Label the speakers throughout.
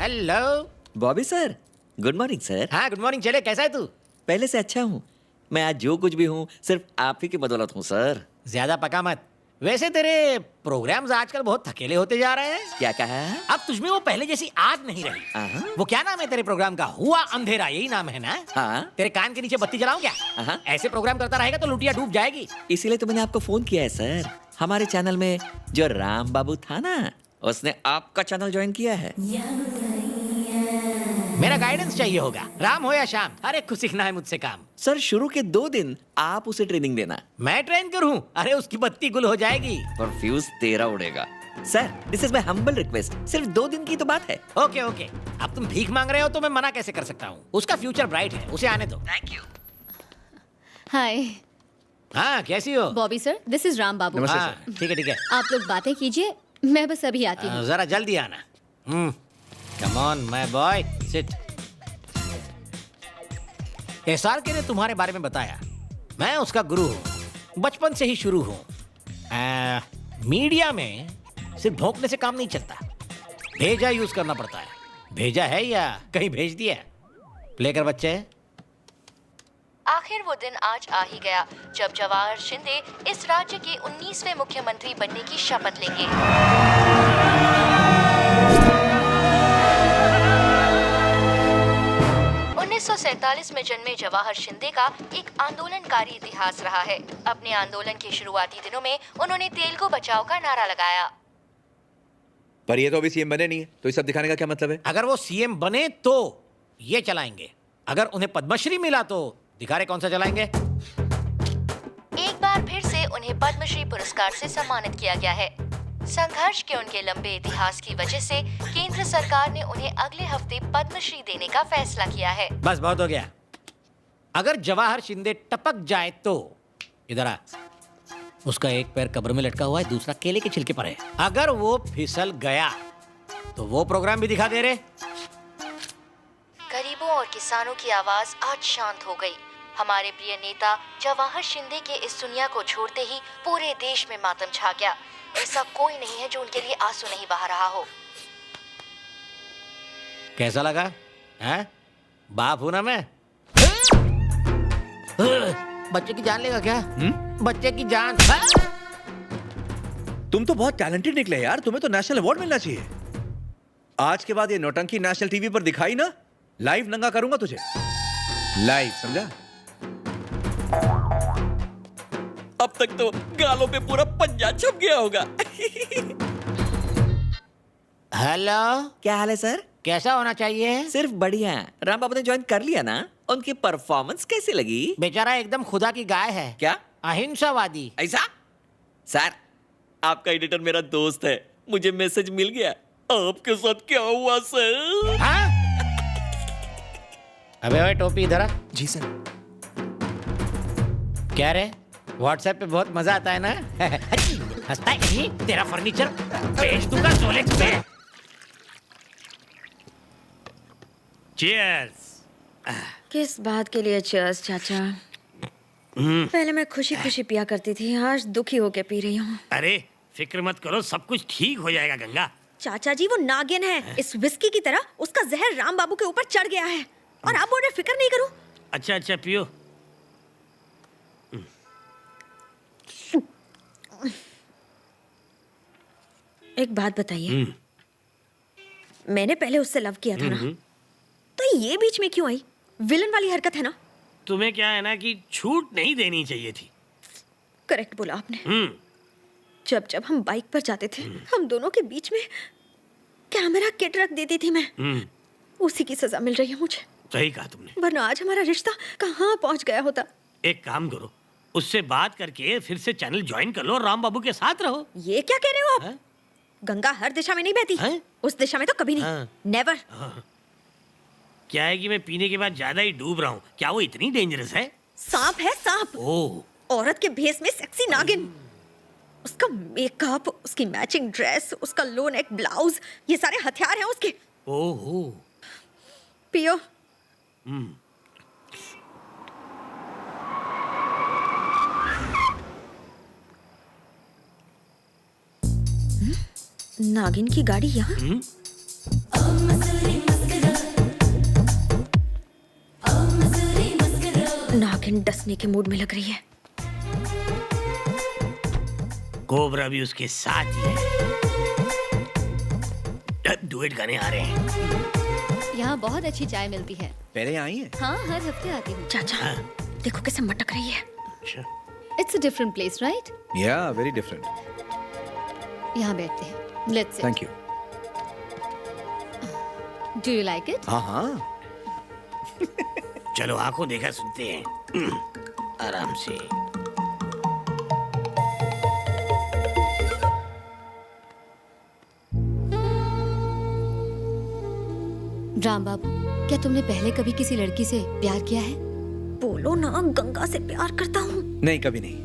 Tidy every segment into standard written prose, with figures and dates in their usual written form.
Speaker 1: Hello.
Speaker 2: Bobby sir, good morning sir.
Speaker 1: हाँ good morning. चले, कैसा है तू?
Speaker 2: पहले से अच्छा हूँ। मैं आज जो कुछ भी हूँ सिर्फ आप ही की बदौलत हूँ सर।
Speaker 1: ज्यादा पका मत। वैसे तेरे प्रोग्राम्स आजकल बहुत थकेले होते जा रहे हैं।
Speaker 2: क्या कहा?
Speaker 1: अब तुझमें वो पहले जैसी आग नहीं रही।
Speaker 2: हाँ।
Speaker 1: वो क्या नाम है तेरे प्रोग्राम का? हुआ अंधेरा, यही नाम है ना?
Speaker 2: हाँ।
Speaker 1: तेरे कान के नीचे बत्ती जलाऊं क्या?
Speaker 2: हाँ।
Speaker 1: ऐसे प्रोग्राम करता रहेगा तो लुटिया डूब जाएगी।
Speaker 2: इसीलिए तो मैंने आपको फोन किया है सर। हमारे चैनल में जो राम बाबू था ना, उसने आपका चैनल ज्वाइन किया है।
Speaker 1: मेरा गाइडेंस चाहिए होगा, राम हो या श्याम, हर एक को सीखना है मुझसे काम।
Speaker 2: सर शुरू के 2 दिन आप उसे ट्रेनिंग देना।
Speaker 1: मैं ट्रेन करूं? अरे उसकी बत्ती गुल हो जाएगी।
Speaker 2: और फ्यूज तेरा उड़ेगा। Sir this is my humble request. सिर्फ 2 दिन की तो बात है।
Speaker 1: Okay okay. अब तुम भीख मांग रहे हो तो मैं मना कैसे कर सकता हूँ? उसका फ्यूचर ब्राइट है, उसे आने दो।
Speaker 2: Thank you.
Speaker 3: हाय
Speaker 1: हाँ कैसी हो?
Speaker 3: Bobby sir, this is Ram Babu.
Speaker 1: हाँ ठीक है ठीक है।
Speaker 3: आप लोग बातें कीजिए, मैं बस अभी आती हूँ।
Speaker 1: जरा जल्दी आना। Come on my boy, sit. SR के ने तुम्हारे बारे में बताया। मैं उसका गुरु हूँ, बचपन से ही शुरू हूँ। मीडिया में सिर्फ भोंकने से काम नहीं चलता, भेजा यूज करना पड़ता है। भेजा है या कहीं भेज दिया? प्ले कर बच्चे।
Speaker 4: आखिर वो दिन आज आ ही गया जब जवाहर शिंदे इस राज्य के 19वें मुख्यमंत्री बनने की शपथ लेंगे। 1947 में जन्मे जवाहर शिंदे का एक आंदोलनकारी इतिहास रहा है। अपने आंदोलन के शुरुआती दिनों में उन्होंने तेलुगु बचाओ का नारा लगाया।
Speaker 5: पर ये तो अभी सीएम बने नहीं है, तो ये सब दिखाने का क्या मतलब है?
Speaker 1: अगर वो सीएम बने तो ये चलाएंगे, अगर उन्हें पद्मश्री मिला तो दिखा रहे कौन सा चलाएंगे।
Speaker 4: एक बार फिर से उन्हें पद्मश्री पुरस्कार से सम्मानित किया गया है। संघर्ष के उनके लंबे इतिहास की वजह से केंद्र सरकार ने उन्हें अगले हफ्ते पद्मश्री देने का फैसला किया है।
Speaker 1: बस बहुत हो गया। अगर जवाहर शिंदे टपक जाए तो इधर आ। उसका एक पैर कब्र में लटका हुआ है, दूसरा केले के छिलके पर है। अगर वो फिसल गया तो वो प्रोग्राम भी दिखा दे रहे।
Speaker 4: गरीबों और किसानों की आवाज आज शांत हो गई। हमारे प्रिय नेता जवाहर शिंदे के इस दुनिया को छोड़ते ही पूरे देश में मातम छा गया। ऐसा कोई नहीं है जो उनके लिए आंसू नहीं बहा रहा हो।
Speaker 1: कैसा लगा? हैं? बाप हूं ना मैं। बच्चे की जान लेगा क्या? बच्चे की जान।
Speaker 5: तुम तो बहुत टैलेंटेड निकले यार, तुम्हें तो नेशनल अवार्ड मिलना चाहिए। आज के बाद ये नौटंकी नेशनल टीवी पर दिखाई ना, लाइव नंगा करूंगा तुझे। लाइव, समझा?
Speaker 2: अब तक तो गालों पे पूरा पंजा छप गया होगा।
Speaker 1: हेलो,
Speaker 2: क्या हाल है सर?
Speaker 1: कैसा होना चाहिए?
Speaker 2: सिर्फ बढ़िया। राम बाबू ने ज्वाइन कर लिया ना? उनकी परफॉर्मेंस कैसी लगी?
Speaker 1: बेचारा एकदम खुदा की गाय है।
Speaker 2: क्या?
Speaker 1: अहिंसावादी।
Speaker 2: ऐसा? सर आपका एडिटर मेरा दोस्त है, मुझे मैसेज मिल गया। आपके साथ क्या हुआ सर?
Speaker 1: हाँ? अबे ओए टोपी इधर आ।
Speaker 5: जी सर।
Speaker 1: क्या रे, व्हाट्सएप पे बहुत मजा आता है ना? हंसता है कहीं? तेरा फर्नीचर बेच दूंगा रोलेक्स पे। चीयर्स।
Speaker 6: किस बात के लिए चीयर्स चाचा? पहले मैं खुशी खुशी पिया करती थी, आज दुखी होके पी रही हूँ।
Speaker 1: अरे फिक्र मत करो, सब कुछ ठीक हो जाएगा गंगा।
Speaker 6: चाचा जी वो नागिन है, इस विस्की की तरह उसका जहर राम बाबू के ऊपर चढ़ गया है और आप बोल रहे फिक्र नहीं करूँ।
Speaker 1: अच्छा अच्छा पियो।
Speaker 6: एक बात बताइए, मैंने पहले उससे लव किया था ना, तो ये बीच में क्यों आई? विलन वाली हरकत है ना?
Speaker 1: तुम्हें क्या है ना कि छूट नहीं देनी चाहिए थी।
Speaker 6: करेक्ट बोला आपने। जब जब हम बाइक पर जाते थे, हम दोनों के बीच में कैमरा किट रख देती थी मैं। उसी की सजा मिल रही है मुझे।
Speaker 1: सही कहा तुमने,
Speaker 6: वरना आज हमारा रिश्ता कहाँ पहुँच गया होता।
Speaker 1: एक काम करो, उससे बात करके फिर से चैनल ज्वाइन कर लो और राम बाबू के साथ रहो।
Speaker 6: ये क्या कह रहे हो आप?
Speaker 1: है?
Speaker 6: गंगा हर दिशा में नहीं बहती
Speaker 1: हैं?
Speaker 6: उस दिशा में तो कभी नहीं।
Speaker 1: हाँ।
Speaker 6: नेवर।
Speaker 1: क्या है कि मैं पीने के बाद ज्यादा ही डूब रहा हूँ। क्या वो इतनी डेंजरस है?
Speaker 6: सांप है सांप।
Speaker 1: ओह।
Speaker 6: औरत के भेस में सेक्सी नागिन। उसका मेकअप, उसकी मैचिंग ड्रेस, उसका लो नेक ब्लाउज, ये सारे हथियार हैं उसके।
Speaker 1: ओहो।
Speaker 6: पियो। नागिन की गाड़ी यहाँ? नागिन डसने के मूड में लग रही है।
Speaker 7: कोबरा भी उसके साथ ही है। डुएट गाने आ रहे हैं।
Speaker 3: यहाँ बहुत अच्छी चाय मिलती है।
Speaker 5: पहले आई है।
Speaker 3: हाँ, हर हफ्ते आती हूँ।
Speaker 6: चाचा देखो कैसे मटक रही है।
Speaker 7: अच्छा,
Speaker 3: it's a different place, right?
Speaker 5: या वेरी डिफरेंट।
Speaker 3: यहाँ बैठते हैं। Let's sit.
Speaker 5: Thank you.
Speaker 3: Do you like it?
Speaker 5: हाँ हाँ।
Speaker 7: चलो आंखों देखा सुनते हैं। आराम से।
Speaker 3: राम बाबू, क्या तुमने पहले कभी किसी लड़की से प्यार किया है?
Speaker 6: बोलो ना, गंगा से प्यार करता हूँ।
Speaker 5: नहीं, कभी नहीं।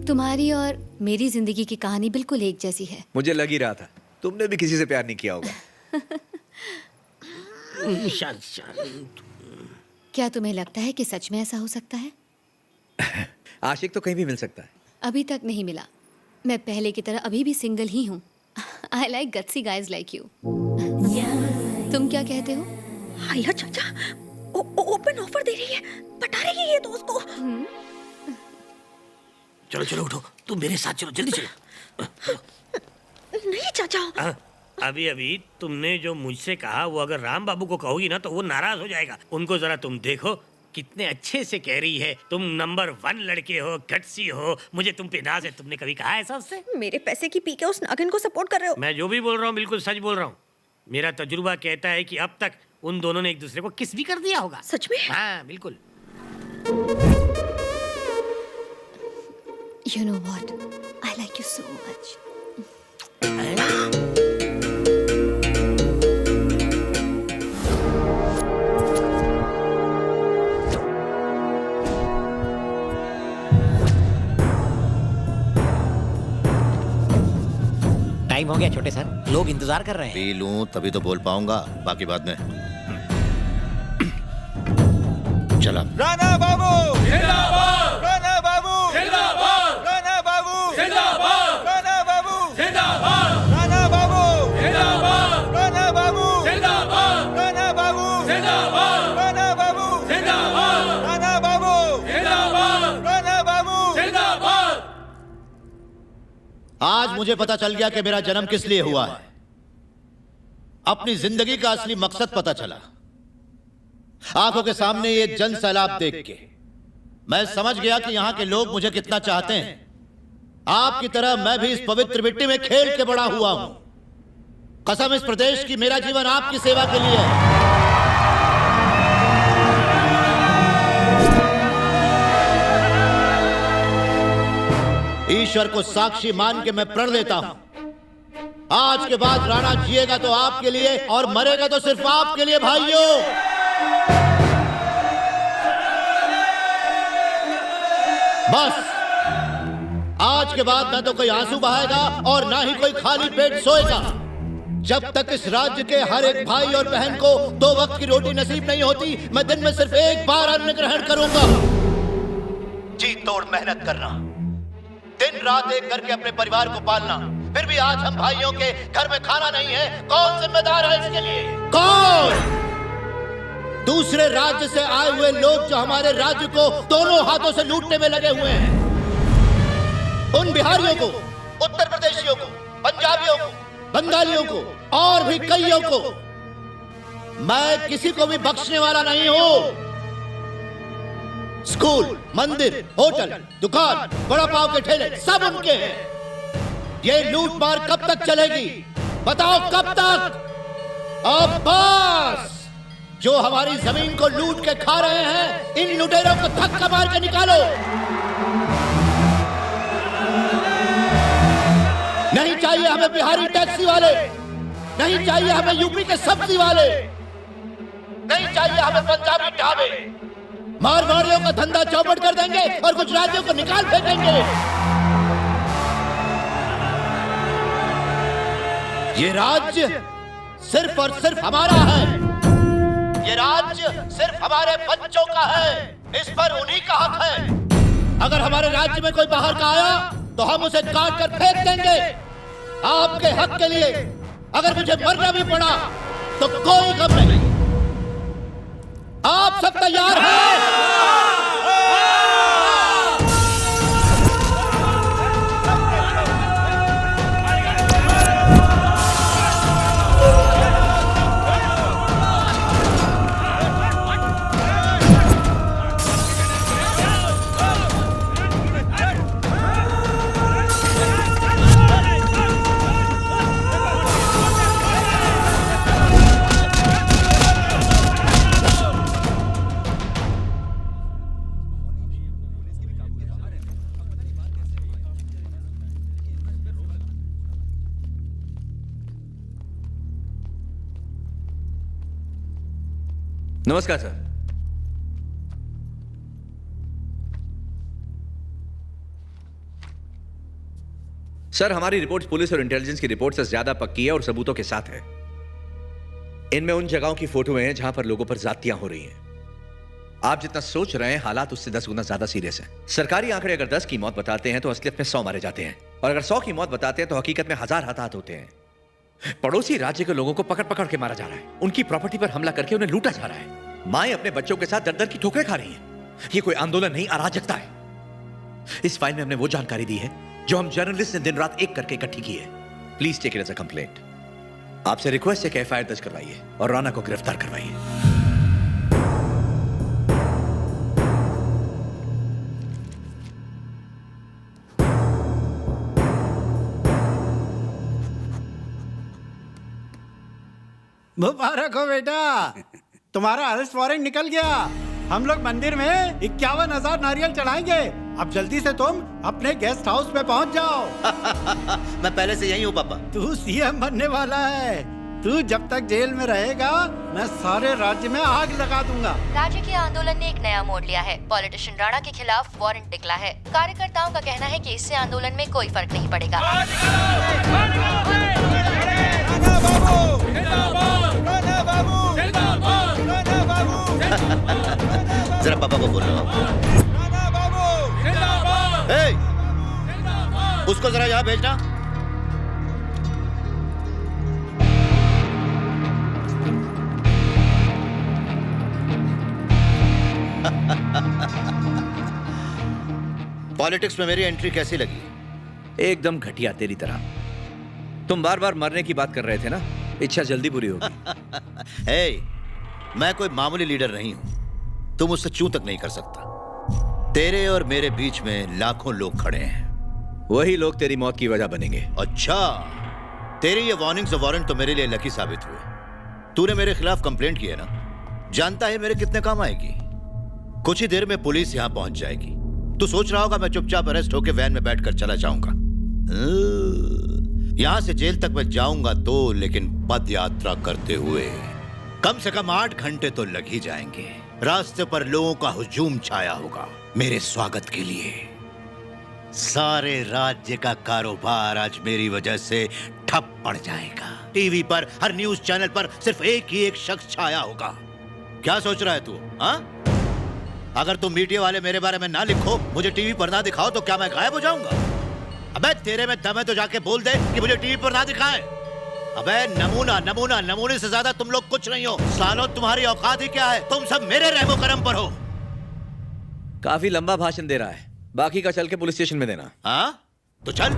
Speaker 3: तुम्हारी और मेरी जिंदगी की कहानी बिल्कुल एक जैसी है।
Speaker 5: मुझे लग ही रहा था तुमने भी किसी से प्यार नहीं किया होगा।
Speaker 7: शांत शांत।
Speaker 3: क्या तुम्हें लगता है कि सच में ऐसा हो सकता है?
Speaker 5: आशिक तो कहीं भी मिल सकता है।
Speaker 3: अभी तक नहीं मिला। मैं पहले की तरह अभी भी सिंगल ही हूँ। I like gutsy guys like you. तुम क्या कहते हो?
Speaker 6: हाया चाचा, ओपन ऑफर दे रही है, पटा रही है ये दोस्त को।
Speaker 7: चलो चलो उठो, तुम मेरे साथ चलो, जल्दी चलो।
Speaker 6: नहीं चाचा।
Speaker 7: हाँ, अभी अभी तुमने जो मुझसे कहा वो अगर राम बाबू को कहोगी ना तो वो नाराज हो जाएगा। उनको जरा तुम देखो कितने अच्छे से कह रही है, तुम नंबर 1 लड़के हो, गट्सी हो, मुझे तुम पे नाज है। तुमने कभी कहा ऐसा उससे?
Speaker 6: मेरे पैसे की पी के उस नागिन को सपोर्ट कर रहे हो।
Speaker 7: मैं जो भी बोल रहा हूँ बिल्कुल सच बोल रहा हूँ। मेरा तजुर्बा कहता है कि अब तक उन दोनों ने एक दूसरे को किस भी कर दिया होगा।
Speaker 6: सच में?
Speaker 7: हाँ बिल्कुल।
Speaker 3: You know what? I like you so much.
Speaker 1: Time हो गया छोटे सर, लोग इंतजार कर रहे हैं।
Speaker 8: पी लूं तभी तो बोल पाऊंगा, बाकी बाद में। चला।
Speaker 5: राणा बाबू जिंदाबाद! राणा बाबू जिंदाबाद! राणा बाबू जिंदाबाद! राणा बाबू जिंदाबाद! राणा बाबू जिंदाबाद! राणा बाबू जिंदाबाद! राणा बाबू जिंदाबाद! राणा बाबू जिंदाबाद! राणा बाबू जिंदाबाद! राणा बाबू जिंदाबाद!
Speaker 8: आज मुझे पता चल गया कि मेरा जन्म किस लिए हुआ है। अपनी जिंदगी का असली मकसद पता चला। आंखों के सामने ये जन सैलाब देख के मैं समझ गया कि यहाँ के लोग मुझे कितना चाहते हैं। आपकी तरह मैं भी इस पवित्र मिट्टी में खेल के बड़ा हुआ हूं। कसम इस प्रदेश की, मेरा जीवन आपकी सेवा के लिए है। ईश्वर को साक्षी मान के मैं प्रण लेता हूं, आज के बाद राणा जिएगा तो आपके लिए और मरेगा तो सिर्फ आपके लिए भाइयों। बस आज के बाद ना तो कोई आंसू बहाएगा और ना ही कोई खाली पेट सोएगा। जब तक इस राज्य के हर एक भाई और बहन को 2 वक्त की रोटी नसीब नहीं होती, मैं दिन में सिर्फ एक बार अन्न ग्रहण करूंगा। जी तोड़ मेहनत करना, दिन रात एक करके अपने परिवार को पालना, फिर भी आज हम भाइयों के घर में खाना नहीं है। कौन जिम्मेदार है इसके लिए? कौन? दूसरे राज्य से आए हुए लोग जो हमारे राज्य को दोनों हाथों से लूटने में लगे हुए हैं। उन बिहारियों को, उत्तर प्रदेशियों को, पंजाबियों को, बंगालियों को और भी कईयों को मैं किसी को भी बख्शने वाला नहीं हूं। स्कूल, मंदिर, होटल, दुकान, बड़ा पाव के ठेले सब उनके हैं। ये लूट मार कब तक चलेगी? बताओ कब तक? अब बस! जो हमारी जमीन को लूट के खा रहे हैं, इन लुटेरों को धक्का मार के निकालो। नहीं चाहिए हमें बिहारी टैक्सी वाले, नहीं चाहिए हमें यूपी के सब्जी वाले, नहीं चाहिए हमें पंजाबी ढाबे। मारवाड़ियों का धंधा चौपट कर देंगे और गुजरातियों को निकाल फेंकेंगे। ये राज्य सिर्फ और सिर्फ हमारा है। ये राज्य सिर्फ हमारे बच्चों का है। इस पर उन्हीं का हक है। अगर हमारे राज्य में कोई बाहर का आया तो हम उसे काट कर फेंक देंगे। आपके हक के लिए अगर मुझे मरना भी पड़ा तो कोई गम नहीं। आप आप सब तैयार हैं?
Speaker 9: नमस्कार सर। सर, हमारी रिपोर्ट पुलिस और इंटेलिजेंस की रिपोर्ट से ज्यादा पक्की है और सबूतों के साथ है। इनमें उन जगहों की फोटो हैं जहां पर लोगों पर जातियां हो रही हैं। आप जितना सोच रहे हैं हालात उससे 10 गुना ज्यादा सीरियस हैं। सरकारी आंकड़े अगर 10 की मौत बताते हैं तो असलियत में 100 मारे जाते हैं, और अगर 100 की मौत बताते हैं तो हकीकत में 1000 हताहत होते हैं। पड़ोसी राज्य के लोगों को पकड़ पकड़ के मारा जा रहा है, उनकी प्रॉपर्टी पर हमला करके उन्हें लूटा जा रहा है। माएं अपने बच्चों के साथ दर दर की ठोकरें खा रही हैं। ये कोई आंदोलन नहीं, अराजकता है। इस फाइल में हमने वो जानकारी दी है जो हम जर्नलिस्ट ने दिन रात एक करके इकट्ठी की है। Please take it as a complaint. आपसे रिक्वेस्ट है कि एफआईआर दर्ज करवाइए और राणा को गिरफ्तार करवाइए।
Speaker 10: मुबारक हो बेटा, तुम्हारा अरेस्ट वारंट निकल गया। हम लोग मंदिर में 51,000 नारियल चढ़ाएंगे। अब जल्दी से तुम अपने गेस्ट हाउस में पहुंच जाओ।
Speaker 8: मैं पहले से यही हूँ पापा।
Speaker 10: तू सीएम बनने वाला है। तू जब तक जेल में रहेगा मैं सारे राज्य में आग लगा दूंगा।
Speaker 4: राज्य के आंदोलन ने एक नया मोड़ लिया है। पॉलिटिशियन राणा के खिलाफ वारंट निकला है। कार्यकर्ताओं का कहना है कि इससे आंदोलन में कोई फर्क नहीं पड़ेगा।
Speaker 8: जरा पापा को बोलो। उसको जरा यहाँ भेजना। पॉलिटिक्स में मेरी एंट्री कैसी लगी?
Speaker 9: एकदम घटिया, तेरी तरह। तुम बार बार मरने की बात कर रहे थे ना, इच्छा जल्दी पूरी होगी।
Speaker 8: हे, मैं कोई मामूली लीडर नहीं हूं। तुम मुझसे चूं तक नहीं कर सकता। तेरे और मेरे बीच में लाखों लोग खड़े हैं।
Speaker 9: वही लोग तेरी मौत की वजह बनेंगे।
Speaker 8: अच्छा, तेरी ये वार्निंग्स और वारंट तो मेरे लिए लकी साबित हुए। तूने मेरे खिलाफ कंप्लेंट की है ना, जानता है मेरे कितने काम आएगी। कुछ ही देर में पुलिस यहां पहुंच जाएगी। तू सोच रहा होगा मैं चुपचाप अरेस्ट होकर वैन में बैठकर चला जाऊंगा। यहां से जेल तक मैं जाऊंगा तो, लेकिन पद यात्रा करते हुए कम से कम 8 घंटे तो लग ही जाएंगे। रास्ते पर लोगों का हुजूम छाया होगा मेरे स्वागत के लिए। सारे राज्य का कारोबार आज मेरी वजह से ठप पड़ जाएगा। टीवी पर, हर न्यूज चैनल पर सिर्फ एक ही एक शख्स छाया होगा। क्या सोच रहा है तू? हाँ, अगर तुम मीडिया वाले मेरे बारे में ना लिखो, मुझे टीवी पर ना दिखाओ, तो क्या मैं गायब हो जाऊंगा? अबे तेरे में दम है तो जाके बोल दे कि मुझे टीवी पर ना दिखाएं। अबे नमूना नमूना, नमूने से ज्यादा तुम लोग कुछ नहीं हो। सालों तुम्हारी औकात ही क्या है? तुम सब मेरे रहमो करम पर हो।
Speaker 9: काफी लंबा भाषण दे रहा है, बाकी का चल के पुलिस स्टेशन में देना।
Speaker 8: हाँ तो चल।